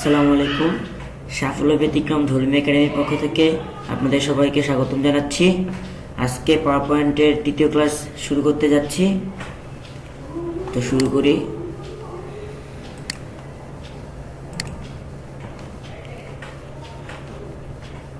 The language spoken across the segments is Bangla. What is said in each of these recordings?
আসসালামু আলাইকুম। সাফল্য ব্যতিক্রম ধর্মী একাডেমির পক্ষ থেকে আপনাদের সবাইকে স্বাগতম জানাচ্ছি। আজকে পাওয়ার পয়েন্টের তৃতীয় ক্লাস শুরু করতে যাচ্ছি, তো শুরু করি।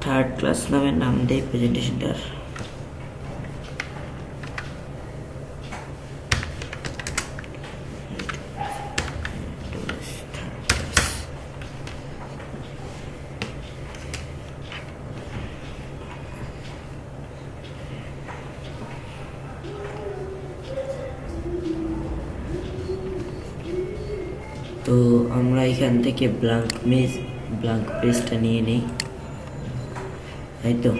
থার্ড ক্লাস নামে নাম দেই প্রেজেন্টেশনটার। তো আমরা এখান থেকে ব্ল্যাঙ্ক পেজটা নিয়ে নিই, তাই তো।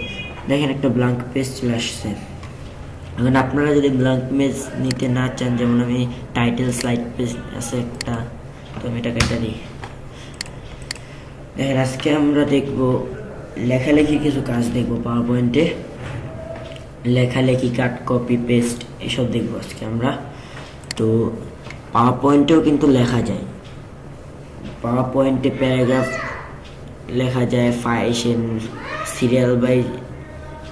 দেখেন একটা ব্ল্যাঙ্ক পেজ চলে আসছে। এখন আপনারা যদি ব্ল্যাঙ্ক পেজ নিতে না চান, যেমন আমি টাইটেল স্লাইড পেজ আছে একটা, তো আমি এটা কেটে দিই। দেখেন আজকে আমরা দেখব লেখালেখি কিছু কাজ দেখব পাওয়ার পয়েন্টে। লেখালেখি, কাট, কপি, পেস্ট এসব দেখবো আজকে আমরা। তো পাওয়ার পয়েন্টেও কিন্তু লেখা যায়, পাওয়ার পয়েন্টে প্যারাগ্রাফ লেখা যায়, ফাইল, সিরিয়াল বাই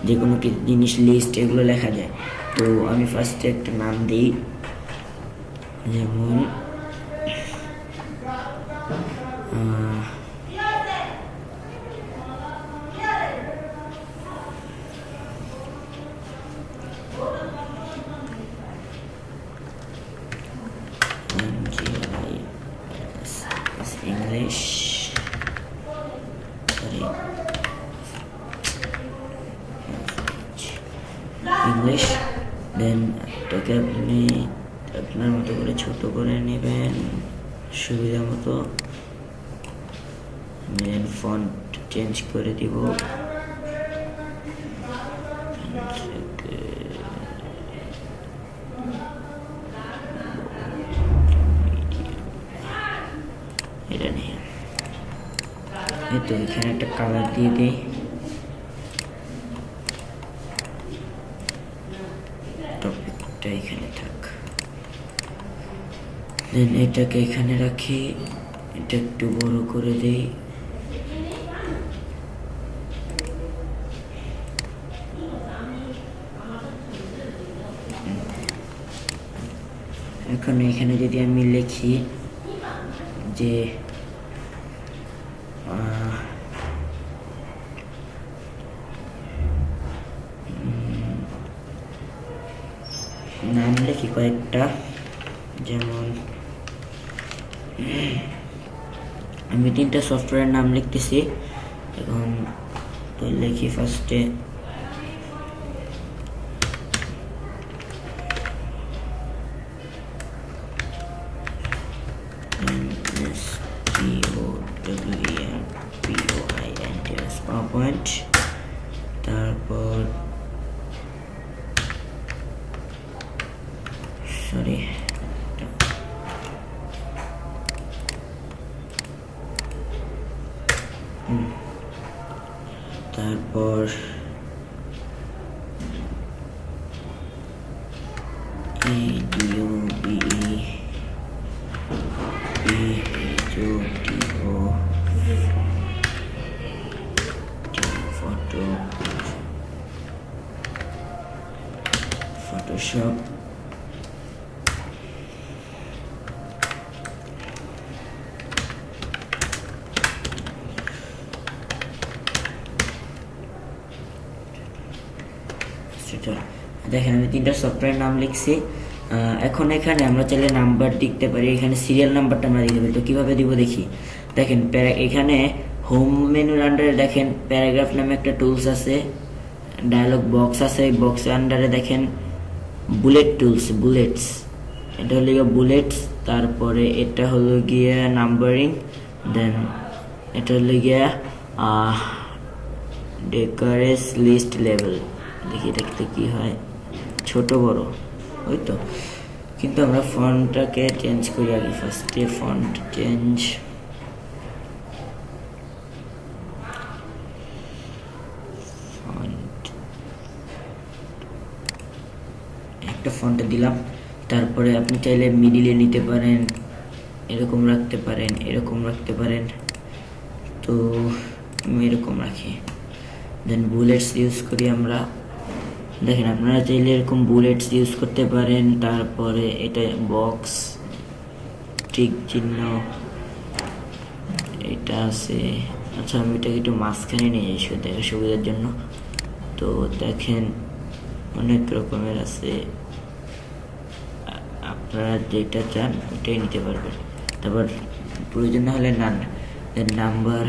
যে কোনো জিনিস, লিস্ট, এগুলো লেখা যায়। তো আমি ফার্স্টে একটা নাম দিই, যেমন ইংলিশ, দেন এটাকে আপনি আপনার মতো করে ছোট করে নেবেন সুবিধা মতো। দেন ফন্ট চেঞ্জ করে দিব, এটা নিয়ে এই তো এখানে একটা কালার দিয়ে দিই। টপিকটা এখানে থাক, দেন এটাকে এখানে রাখি, এটা একটু বড় করে দিই। এখন এখানে যদি আমি লিখি যে নাম লিখি কয়েকটা, যেমন আমি 3টা সফটওয়্যারের নাম লিখতেছি। এখন তো লিখি ফার্স্টে PowerPoint, তারপর তারপর ফটোশপ, দেখেন আমি 3টা সফটওয়্যার নাম লিখছি। এখন এখানে আমরা চাইলে নাম্বার দিতে পারি, এখানে সিরিয়াল নাম্বারটা আমরা দিতে পারি। তো কীভাবে দিব দেখি। দেখেন এখানে হোম মেনুর আন্ডারে দেখেন প্যারাগ্রাফ নামে একটা টুলস আছে, ডায়ালগ বক্স আছে, বক্সের আন্ডারে দেখেন বুলেটস, এটা হলো গিয়ে বুলেটস। তারপরে এটা হলো গিয়ে নাম্বারিং, দেন এটা হলো গিয়ে ডেকারেস লিস্ট লেভেল। দেখি এটা কি হয়, ছোট বড় ওই তো। কিন্তু আমরা ফন্টটাকে চেঞ্জ করি আগে, ফার্স্টে ফন্ট চেঞ্জ, একটা ফন্টে দিলাম। তারপরে আপনি চাইলে মিডিলে নিতে পারেন, এরকম রাখতে পারেন, এরকম রাখতে পারেন। তো আমি এরকম রাখি। দেন বুলেটস ইউজ করি আমরা। দেখেন আপনারা চাইলে এরকম বুলেটস ইউজ করতে পারেন। তারপরে এটা বক্স, টিক চিহ্ন এটা আছে। আচ্ছা আমি এটাকে একটু মাঝখানে নিয়ে এসে দেখা সুবিধার জন্য। তো দেখেন অনেক রকমের আছে, আপনারা যেটা চান ওটাই নিতে পারবেন। তারপর প্রয়োজন হলে নাম্বার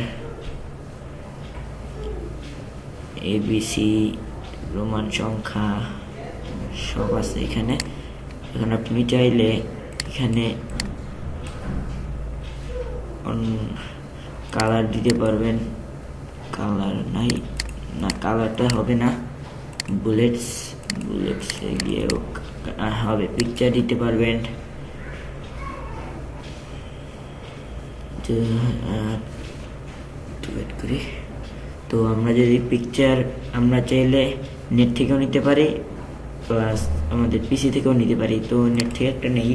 ABC রোমান সংখ্যা সব আছে এখানে। এখন আপনি চাইলে এখানে কালার দিতে পারবেন। কালার নাই, না কালারটা হবে না, বুলেটস গিয়ে হবে। পিকচার দিতে পারবেন। ওয়েট করি। তো আমরা যদি পিকচার আমরা চাইলে নেট থেকেও নিতে পারি, প্লাস আমাদের পিসি থেকেও নিতে পারি। তো নেট থেকে একটা নেই,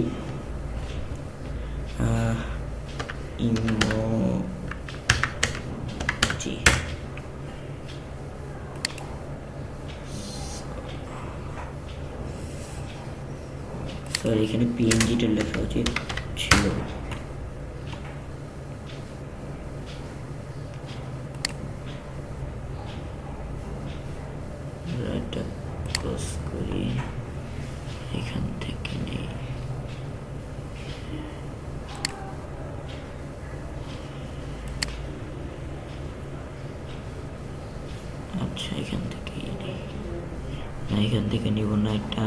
ইমোজি। সরি এখানে PNGটা লেখা উচিত ছিল। ক্লোজ করি, এখান থেকে নেই। আচ্ছা এখান থেকে নেই, না এখান থেকে নিব না, এটা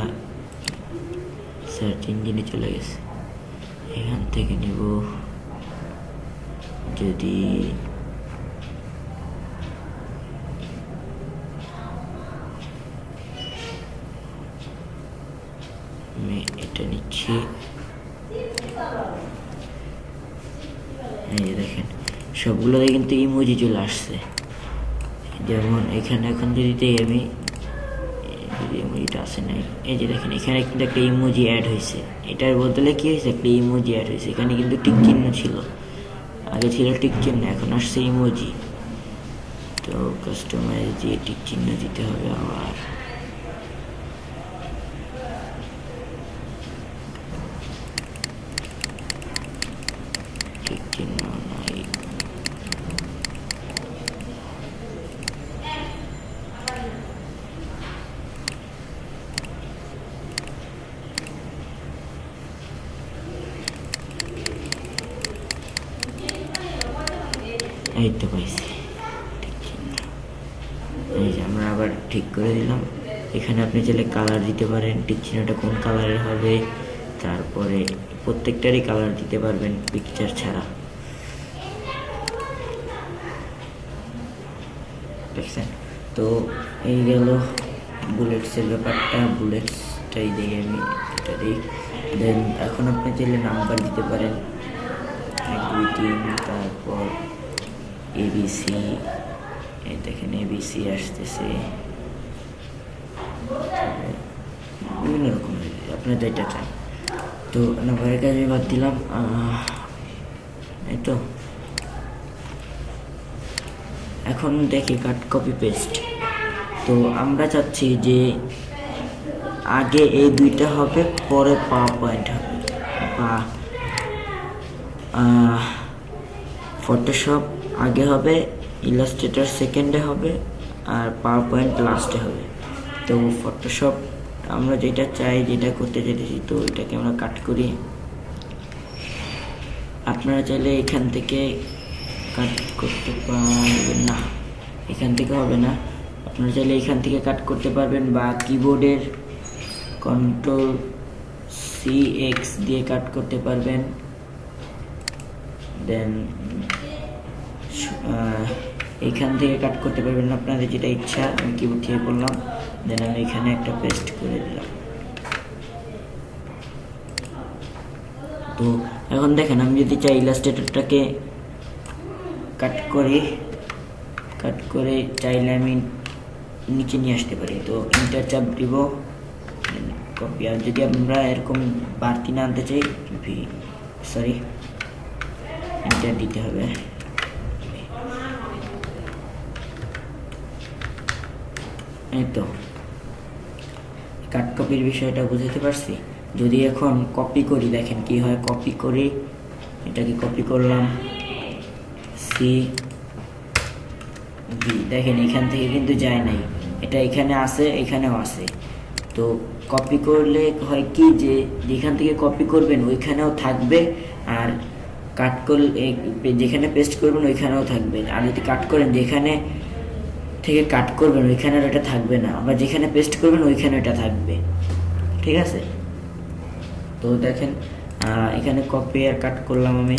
সার্চ ইঞ্জিনে চলে গেছে। এখান থেকে নিব। যদি আমি এটা নিচ্ছি, এই যে দেখেন সবগুলোতে কিন্তু ইমোজি চলে আসছে। যেমন এখানে এখন যদি আমি ইমোজিটা আসে নাই, এই যে দেখেন এখানে কিন্তু একটা ইমোজি অ্যাড হয়েছে। এটার বদলে কি হয়েছে, একটা ইমোজি অ্যাড হয়েছে। এখানে কিন্তু টিক চিহ্ন ছিল, আগে ছিল টিক চিহ্ন, এখন আসছে ইমোজি। তো কাস্টমাইজ দিয়ে টিক চিহ্ন দিতে হবে আবার। টিক চিহ্ন নাই, এই তো পাইছি টিক চিহ্ন। এই যে আমরা আবার ঠিক করে দিলাম। এখানে আপনি চাইলে কালার দিতে পারেন, টিক চিহ্নটা কোন কালারের হবে। তারপরে প্রত্যেকটারই কালার দিতে পারবেন পিকচার ছাড়া। দেখছেন? তো এই গেল বুলেটসের ব্যাপারটা। বুলেটসটাই দিই আমি, এটা দিই। দেন এখন আপনি চাইলে নাম্বার দিতে পারেন 1 2 3, তারপর ABC। এই দেখেন ABC আসতেছে, বিভিন্ন রকমের আপনার যেটা চান। তো নাম্বারের কাজে বাদ দিলাম। এই তো এখন দেখি কাট কপি পেস্ট। তো আমরা চাচ্ছি যে আগে এই দুইটা হবে, পরে পাওয়ারপয়েন্ট হবে, বা ফটোশপ আগে হবে, ইলাস্ট্রেটর সেকেন্ডে হবে, আর পাওয়ারপয়েন্ট লাস্টে হবে। তো ফটোশপ আমরা যেটা চাই, যেটা করতে চাইতেছি, তো এটাকে আমরা কাট করি। আপনারা চাইলে এখান থেকে কাট করতে পারবেন, না এখান থেকে হবে না। আপনারা চাইলে এখান থেকে কাট করতে পারবেন, বা কিবোর্ডের Ctrl+C+X দিয়ে কাট করতে পারবেন। দেন এইখান থেকে কাট করতে পারবেন, আপনাদের যেটা ইচ্ছা। আমি কিবোর্ড থেকে করলাম, দেন আমি এখানে একটা পেস্ট করে দিলাম। তো এখন দেখেন আমি যদি চাই ইলাস্ট্রেটরটাকে কাট করে চাইলে আমি নিচে নিয়ে আসতে পারি। তো ইন্টার চাপ দিব, কপি। আর যদি আমরা এরকম বাড়তি না আনতে চাই, ইন্টার দিতে হবে। এই তো কাট কপির বিষয়টা বুঝতে পারছি। যদি এখন কপি করি, দেখেন কি হয়। কপি করি, এটাকে কপি করলাম, সি বি, দেখেন এখান থেকে কিন্তু যায় নাই, এটা এখানে আছে, এখানেও আছে। তো কপি করলে হয় কি, যে যেখান থেকে কপি করবেন ওইখানেও থাকবে, আর কাট করলে যেখানে পেস্ট করবেন ওইখানেও থাকবে। আর যদি কাট করেন, যেখানে থেকে কাট করবেন ওইখানে ওটা থাকবে না, আবার যেখানে পেস্ট করবেন ওইখানে ওটা থাকবে। ঠিক আছে, তো দেখেন এখানে কপি আর কাট করলাম আমি।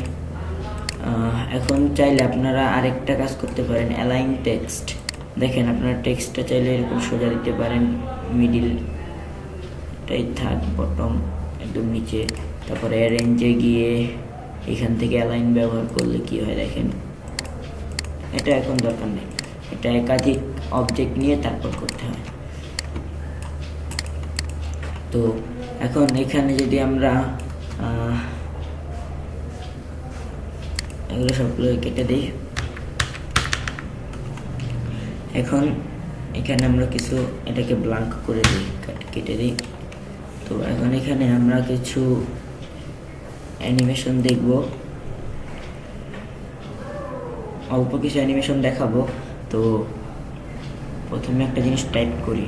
এখন চাইলে আপনারা আরেকটা কাজ করতে পারেন, অ্যালাইন টেক্সট। দেখেন আপনারা টেক্সটটা চাইলে এরকম সোজা দিতে পারেন, মিডিলটাই থাক, বটম একদম নিচে। তারপরে অ্যারেঞ্জে গিয়ে এখান থেকে অ্যালাইন ব্যবহার করলে কি হয় দেখেন, এটা এখন দরকার নেই, এটা একাধিক অবজেক্ট নিয়ে তারপর করতে হয়। তো এখন এখানে যদি আমরা এগুলো সবগুলো কেটে দিই। এখন এখানে আমরা কিছু এটাকে ব্ল্যাঙ্ক করে দিই, কেটে দিই। তো এখন এখানে আমরা কিছু অ্যানিমেশন দেখব, অল্প কিছু অ্যানিমেশন দেখাবো। তো প্রথমে একটা জিনিস টাইপ করি,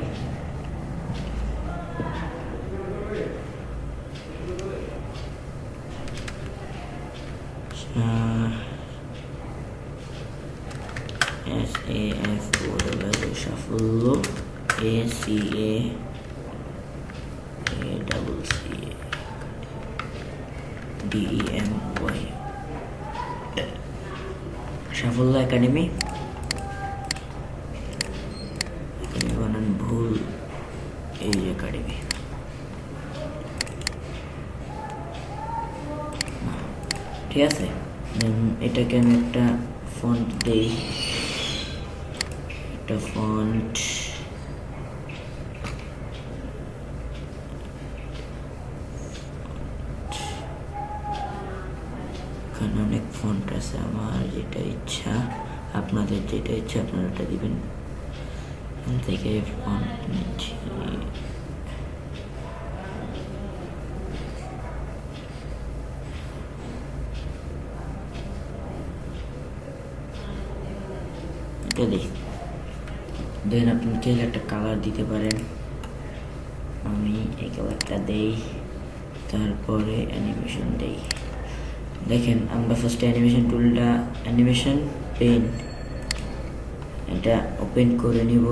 সাফল্য, ACADEMY, সাফল্য একাডেমি। বানান ভুল, এই একাডেমি। ঠিক আছে, এটাকে আমি একটা ফন্ট দেই, একটা ফন্ট এখানে অনেক ফন্ট আছে, আমার যেটা ইচ্ছা, আপনাদের যেটা ইচ্ছা আপনারা ওটা দিবেন। থেকে ফন্ট নিচ্ছি, এটা দিই। দেন আপনি চাইলে একটা কালার দিতে পারেন, আমি এই কালারটা দেই, তারপরে অ্যানিমেশন দেই। দেখেন আমরা ফার্স্টে অ্যানিমেশন টুলটা, অ্যানিমেশন পেন, এটা ওপেন করে নিব,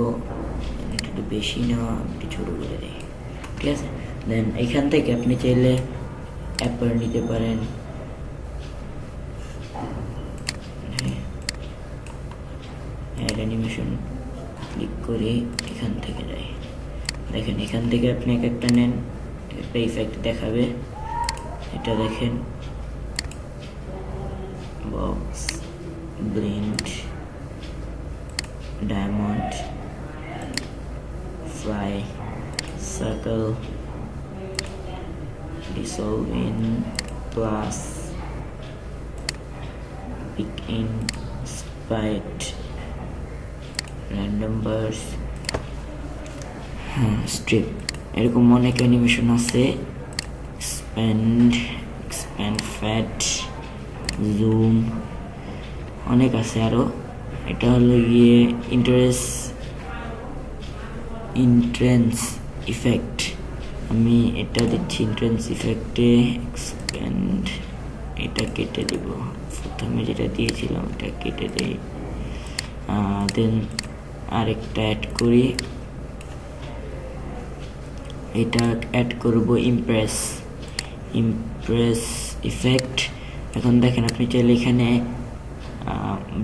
একটু বেশি নেওয়া, একটু ছোটো করে দিই। ঠিক আছে, দেন এখান থেকে আপনি চাইলে অ্যাপার নিতে পারেন, অ্যাড অ্যানিমেশন ক্লিক করে এখান থেকে যাই। দেখেন এখান থেকে আপনি এক একটা নেন, একটা ইফেক্ট দেখাবে। এটা দেখেন, box, blind, diamond, fly, circle, dissolve in, plus, pick in, spite, random burst, strip, এরকম অনেক অ্যানিমেশন আছে। expand fat, zoom, অনেক আছে আরো। এটা হলো গিয়ে ইন্ট্রেন্স ইফেক্ট, আমি এটা দিচ্ছি ইন্ট্রেন্স ইফেক্টে। এক্সপ্যান্ড, এটা কেটে দিব, প্রথমে যেটা দিয়েছিলাম এটা কেটে দিই। দেন আরেকটা অ্যাড করি, এটা অ্যাড করব ইমপ্রেস ইফেক্ট। এখন দেখেন আপনি চাইলে এখানে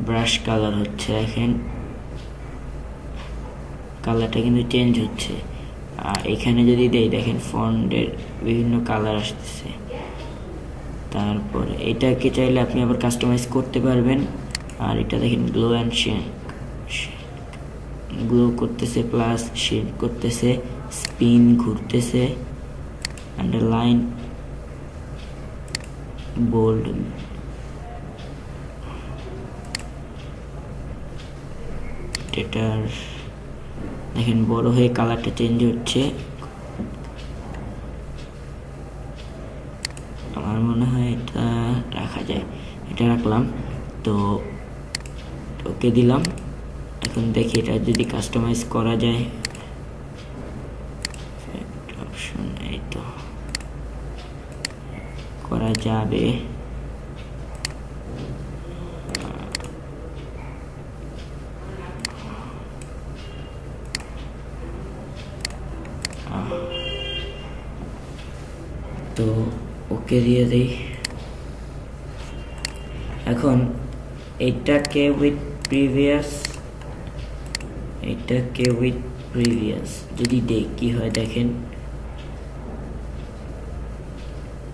ব্রাশ কালার হচ্ছে, দেখেন কালারটা কিন্তু চেঞ্জ হচ্ছে। এখানে যদি দেই, দেখেন ফন্টের বিভিন্ন কালার আসতেছে। তারপর এটাকে চাইলে আপনি আবার কাস্টমাইজ করতে পারবেন। আর এটা দেখেন গ্লো অ্যান্ড শেক, গ্লো করতেছে, প্লাস শেড করতেছে, স্পিন ঘুরতেছে, আন্ডারলাইন, বোল্ড, টেটার, দেখেন বড় হয়ে কালারটা চেঞ্জ হচ্ছে। আমার মনে হয় এটা রাখা যায়, এটা রাখলাম। তো ওকে দিলাম। এখন দেখি এটা যদি কাস্টমাইজ করা যায়, অপশন এই তো করা যাবে। তো ওকে দিয়ে দেই। এখন এটাকে উইথ প্রিভিয়াস যদি দেই কি হয় দেখেন,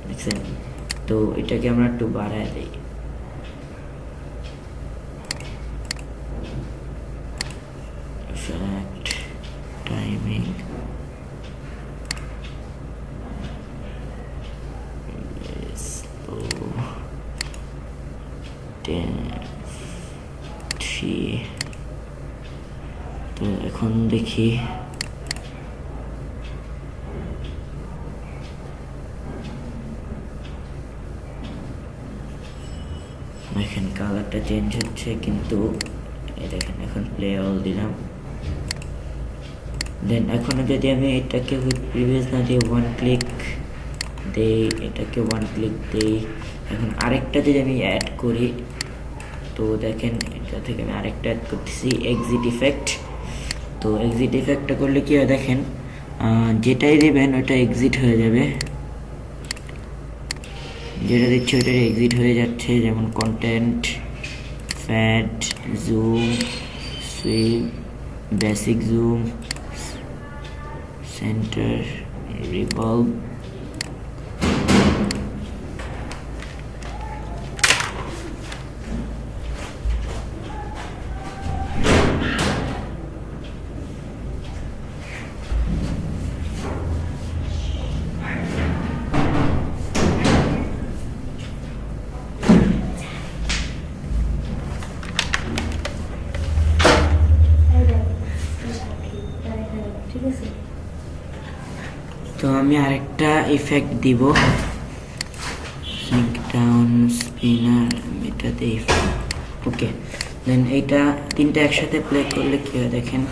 দেখছেন? তো এটাকে আমরা একটু বাড়ায় দেই। ফ্যাক্ট টাইমিং তো এখন দেখি দেখেন কালারটা চেঞ্জ হচ্ছে, কিন্তু দেখেন এখন প্লে অল দিলাম। দেন এখন যদি আমি এটাকে উইথ প্রিভিয়াস না দিয়ে ওয়ান ক্লিক দেই, এটাকে ওয়ান ক্লিক দেই, এখন আরেকটা যদি আমি অ্যাড করি, তো দেখেন এটা থেকে আমি আরেকটা অ্যাড করতেছি এক্সিট ইফেক্ট। তো এক্সিট ইফেক্টটা করলে কি হয় দেখেন, যেটাই দেবেন ওটা এক্সিট হয়ে যাবে, যেটা দিচ্ছে ওটা এক্সিট হয়ে যাচ্ছে। যেমন content, fat, zoom, sweep, basic zoom, centre, revolve, তো আমি আরেকটা ইফেক্ট দিব, সিঙ্ক ডাউন স্পিনার, এটাতে ইফেক্ট। ওকে, দেন এইটা তিনটা একসাথে প্লে করলে কি হয় দেখেন,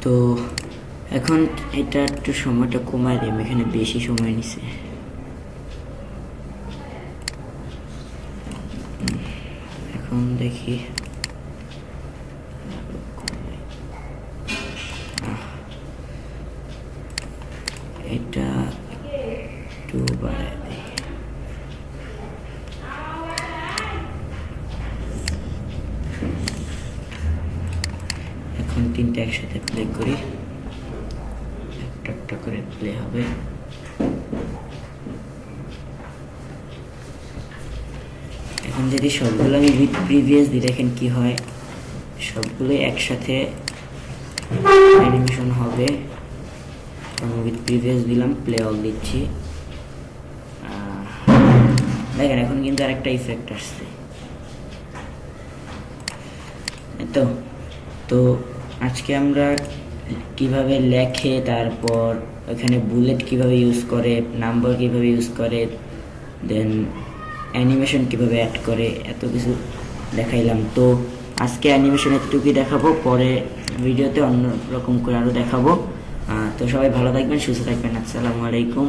তো এখন এটা একটু সময়টা কমায় দেব, এখানে বেশি সময় নিছে। এখন দেখি এটা একটু বাড়ায় দেই। এখন তিনটা একসাথে প্লে করি, একটা করে প্লে হবে। এখন যদি সবগুলো আমি উইথ প্রিভিয়াস দিই দেখেন কি হয়, সবগুলো একসাথে অ্যানিমেশন হবে। আমি উইথ প্রিভিয়াস দিলাম, প্লে অল দিচ্ছি, দেখেন এখন কিন্তু আরেকটা ইফেক্ট আসছে। তো আজকে আমরা কিভাবে লেখে, তারপর ওখানে বুলেট কিভাবে ইউজ করে, নাম্বার কিভাবে ইউজ করে, দেন অ্যানিমেশন কিভাবে অ্যাড করে, এত কিছু দেখাইলাম। তো আজকে অ্যানিমেশন এতটুকুই দেখাবো, পরে ভিডিওতে অন্য রকম করে আরও দেখাবো। তো সবাই ভালো থাকবেন, সুস্থ থাকবেন। আসসালামু আলাইকুম।